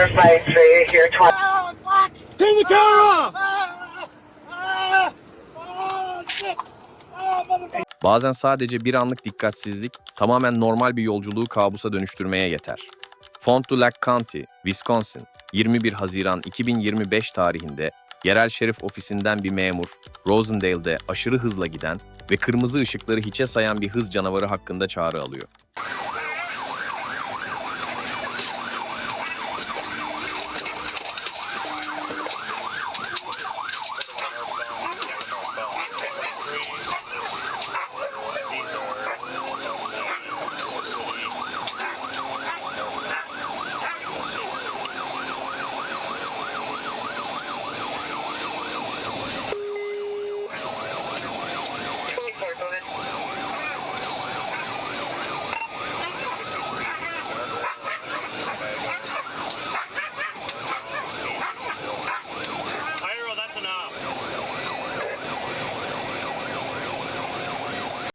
Sheriff 53 here, 20. Turn the car off! Bazen sadece bir anlık dikkatsizlik tamamen normal bir yolculuğu kabusa dönüştürmeye yeter. Fond du Lac County, Wisconsin, 21 Haziran 2025 tarihinde yerel şerif ofisinden bir memur, Rosendale'da aşırı hızla giden ve kırmızı ışıkları hiçe sayan bir hız canavarı hakkında çağrı alıyor.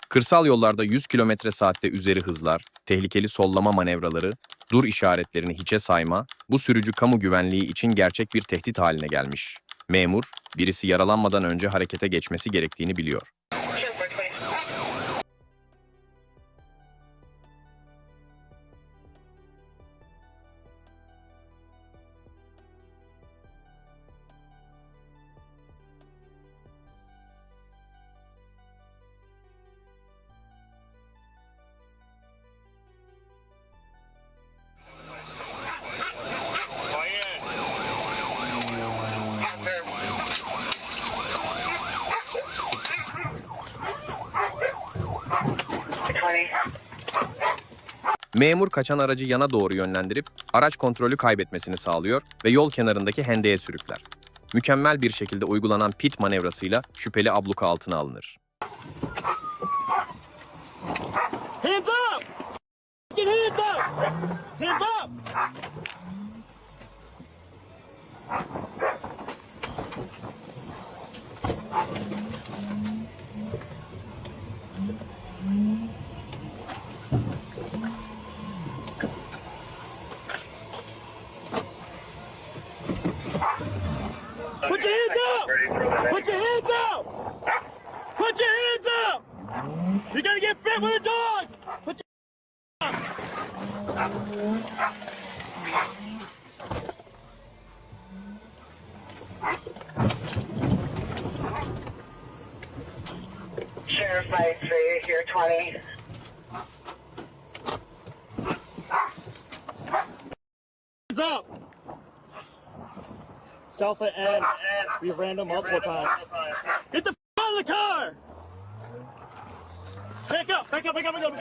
Kırsal yollarda 100 km/saatte üzeri hızlar, tehlikeli sollama manevraları, dur işaretlerini hiçe sayma, bu sürücü kamu güvenliği için gerçek bir tehdit haline gelmiş. Memur, birisi yaralanmadan önce harekete geçmesi gerektiğini biliyor. Memur kaçan aracı yana doğru yönlendirip araç kontrolü kaybetmesini sağlıyor ve yol kenarındaki hendeğe sürükler. Mükemmel bir şekilde uygulanan pit manevrasıyla şüpheli abluka altına alınır. Hands up! Get hands up! Hands up! Put your hands up! Put your hands up! Put your hands up! You're gonna get bit with a dog! Put your Sheriff 53 here, 20. hands up! South end. We've ran them multiple times. Get the out of the car! Back up! Back up! Back up! Back up!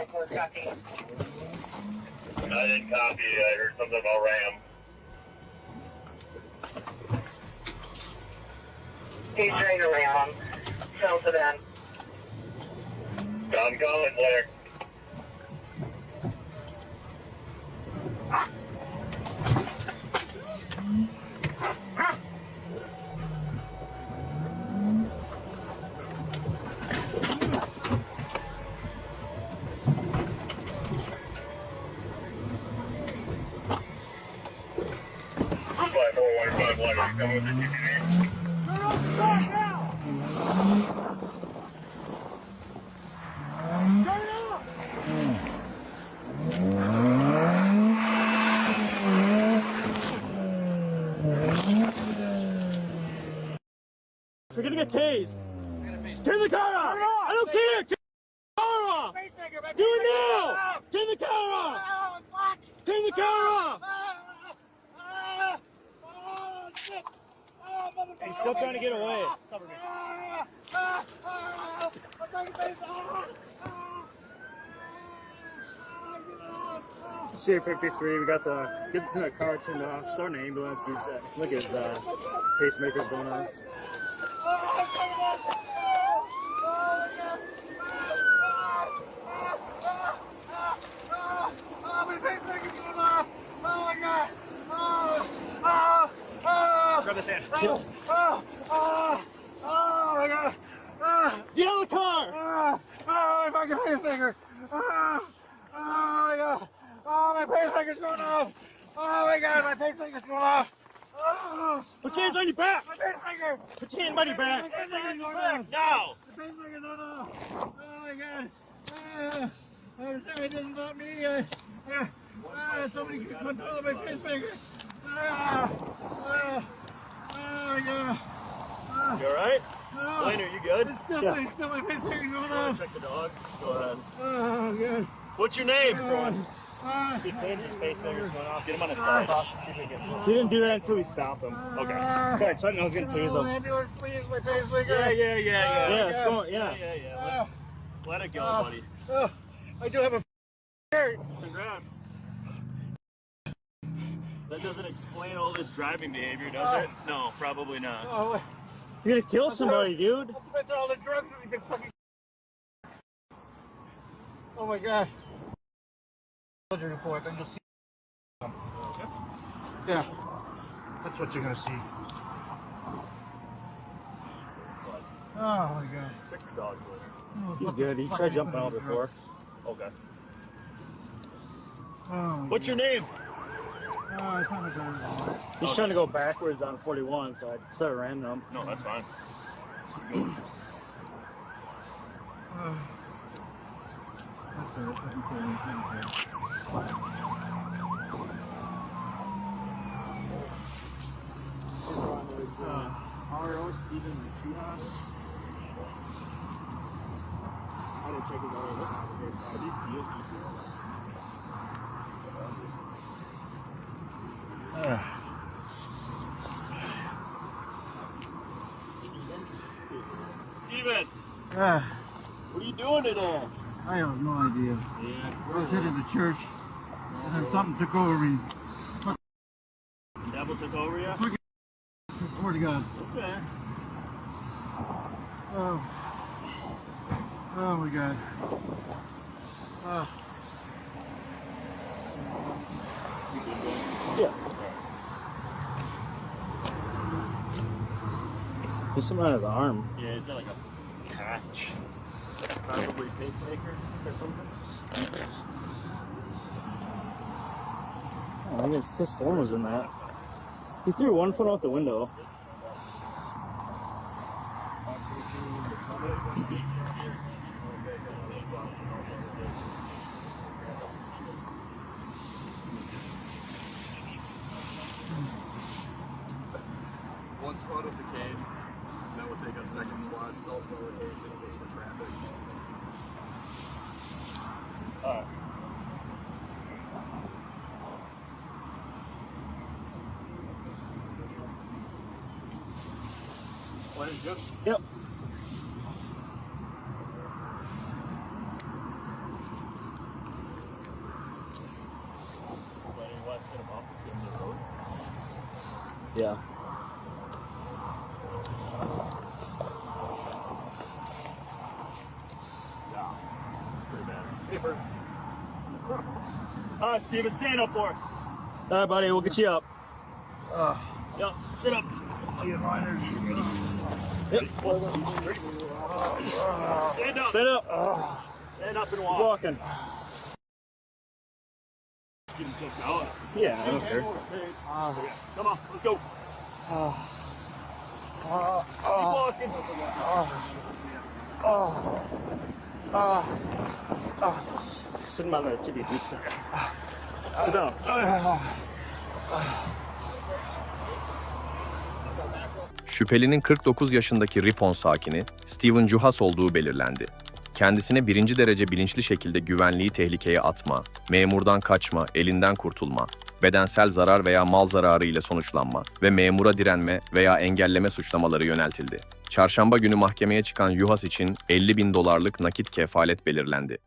I didn't copy. I heard something about Ram. He's trying to ram him. South of end. I'm calling Blair. Coming with the TPD. We're gonna get tased. Turn the car off! I don't care! Turn the car off! Do it now! Turn the car off! Turn the car off! He's still trying to get away. Sheriff 53, we got get the car turned off. Starting an ambulance. Look at his pacemaker's going on. Grab this hand. Oh my God! Get out of the car! My fucking pacemaker! Oh my God! Oh, my pacemaker's going off! Oh my God, my pacemaker's going off. Put your hands on your back. My pacemaker. Put your hands on your back. My pacemaker's going off. Now. The pacemaker's going off. Oh my God. I'm sorry, this is not me. Somebody control my pacemaker. Oh my God. You all right? Oh, Lane, are you good? it's still my pacemaker's going off. Check the dog. Go ahead. Oh God. What's your name? He changed his pacemaker's going off. Get him on his side. He didn't do that until we stopped him. Okay. Sorry, so I was going to tase him. Ambulance, please, my pacemaker. Yeah. Yeah, it's going, Yeah. yeah. Let it go, buddy. Oh, I do have a shirt. Congrats. That doesn't explain all this driving behavior, does it? No, probably not. Oh, You're going to kill somebody, dude. I spent all the drugs that you've been fucking. Oh my God. Report, and you'll see. Yeah, that's what you're gonna see. Oh my God. Check your dog later. He's good. He tried jumping out before. Okay. Oh, What's your name? oh, it's not a good. He's trying to go backwards on 41, so I set a random. No, that's fine. RO Steven Juhas. I didn't check his other side. Steven, Ah, what are you doing today? I have no idea. Yeah. I was headed to church, and then something took over me. The devil took over you? I swear to God. Okay. Oh. Oh my God. Oh. Yeah. There's something on his arm. Yeah, he's got like a patch. Probably pacemaker or something. Oh, I think his phone was in that. He threw one foot out the window. One squad with the cage, and then we'll take a second squad, self-load location just for traffic. Alright. What is it? Yep. Yeah. Alright, Steven, stand up for us. All right, buddy, we'll get you up. Yep, sit up. Stand up. Stand up. Stand up and Keep walk. walking. Getting kicked out. Yeah, I don't care. Come on, let's go. Keep walking. Sit by the TV. Sit down. Şüphelinin 49 yaşındaki Ripon sakini Steven Juhas olduğu belirlendi. Kendisine birinci derece bilinçli şekilde güvenliği tehlikeye atma, memurdan kaçma, elinden kurtulma, bedensel zarar veya mal zararı ile sonuçlanma ve memura direnme veya engelleme suçlamaları yöneltildi. Çarşamba günü mahkemeye çıkan Juhas için $50.000 nakit kefalet belirlendi.